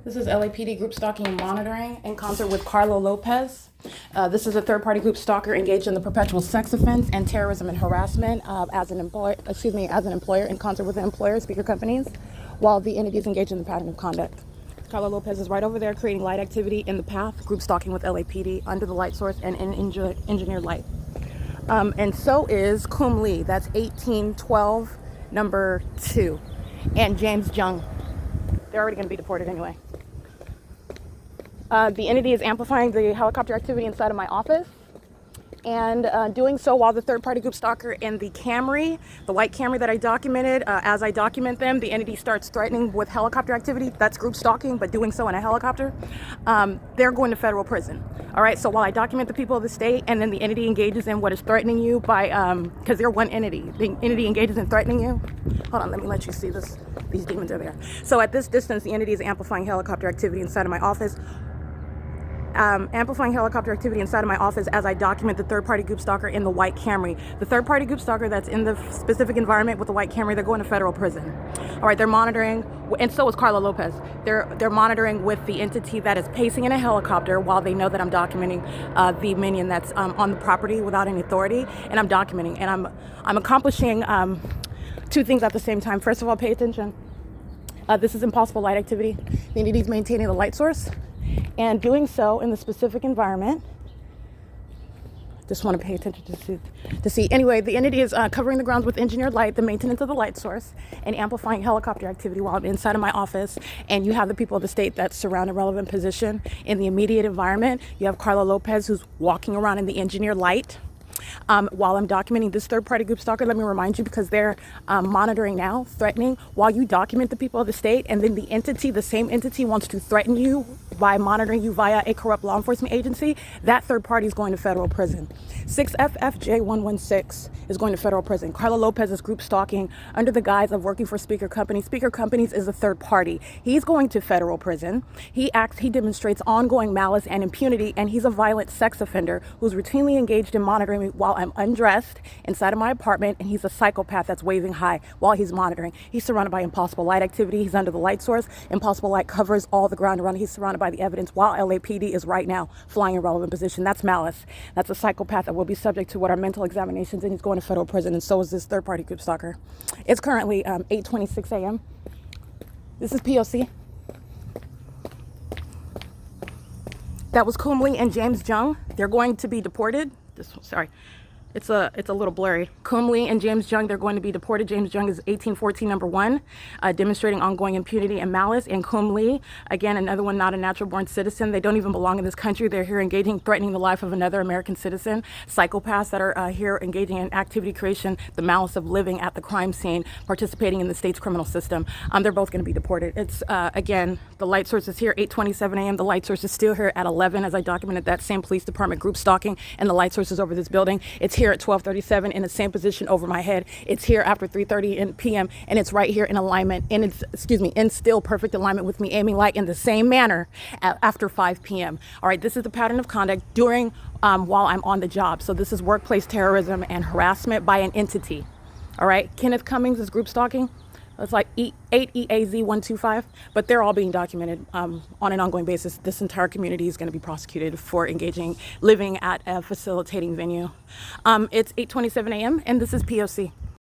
This is LAPD group stalking and monitoring in concert with Carlo Lopez. This is a third-party group stalker engaged in the perpetual sex offense and terrorism and harassment as an employer in concert with the employer, speaker companies, while the entity is engaged in the pattern of conduct. Carlo Lopez is right over there creating light activity in the path, group stalking with LAPD under the light source and in engineered light. And so is Kum Lee, that's 1812, number 2, and James Jung. They're already going to be deported anyway. The entity is amplifying the helicopter activity inside of my office and doing so while the third-party group stalker in the Camry, the white Camry that I documented, as I document them, the entity starts threatening with helicopter activity. That's group stalking, but doing so in a helicopter. They're going to federal prison. All right, so while I document the people of the state and then the entity engages in what is threatening you by, because they're one entity, the entity engages in threatening you. Hold on, let me let you see this. These demons are there. So at this distance, the entity is amplifying helicopter activity inside of my office. Amplifying helicopter activity inside of my office as I document the third-party group stalker in the white Camry. The third-party group stalker that's in the specific environment with the white Camry, they're going to federal prison. All right, they're monitoring, and so is Carlo Lopez. They're monitoring with the entity that is pacing in a helicopter while they know that I'm documenting the minion that's on the property without any authority, and I'm documenting, and I'm accomplishing two things at the same time. First of all, pay attention. This is impossible light activity. The entity is maintaining the light source and doing so in the specific environment. Just want to pay attention to see. Anyway, the entity is covering the grounds with engineered light, the maintenance of the light source, and amplifying helicopter activity while I'm inside of my office. And you have the people of the state that surround a relevant position in the immediate environment. You have Carlo Lopez, who's walking around in the engineered light. While I'm documenting this third-party group stalker, let me remind you, because they're monitoring now, threatening, while you document the people of the state, and then the entity, the same entity, wants to threaten you by monitoring you via a corrupt law enforcement agency, that third party is going to federal prison. 6FFJ116 is going to federal prison. Carlo Lopez is group stalking under the guise of working for speaker companies. Speaker companies is a third party. He's going to federal prison. He demonstrates ongoing malice and impunity, and he's a violent sex offender who's routinely engaged in monitoring me while I'm undressed inside of my apartment, and he's a psychopath that's waving high while he's monitoring. He's surrounded by impossible light activity. He's under the light source. Impossible light covers all the ground around. He's surrounded by the evidence while LAPD is right now flying in relevant position. That's malice. That's a psychopath that will be subject to what are mental examinations, and he's going to federal prison, and so is this third-party group stalker. It's currently 8:26 a.m. This is P.O.C. That was Kum Lee and James Jung. They're going to be deported. It's a little blurry. Kum Lee and James Jung, they're going to be deported. James Jung is 1814, number 1, demonstrating ongoing impunity and malice. And Kum Lee, again, another one, not a natural-born citizen. They don't even belong in this country. They're here engaging, threatening the life of another American citizen. Psychopaths that are here engaging in activity creation, the malice of living at the crime scene, participating in the state's criminal system. They're both going to be deported. It's, again, the light source is here, 8:27 a.m. The light source is still here at 11, as I documented that same police department group stalking, and the light source is over this building. It's here at 12:37 in the same position over my head. It's here after 3:30 p.m. and it's right here in alignment, and it's, in still perfect alignment with me aiming light in the same manner after 5 p.m. All right, this is the pattern of conduct during while I'm on the job. So this is workplace terrorism and harassment by an entity. All right, Kenneth Cummings is group stalking. It's like 8EAZ125, but they're all being documented on an ongoing basis. This entire community is going to be prosecuted for living at a facilitating venue. It's 8:27 a.m. and this is P.O.C.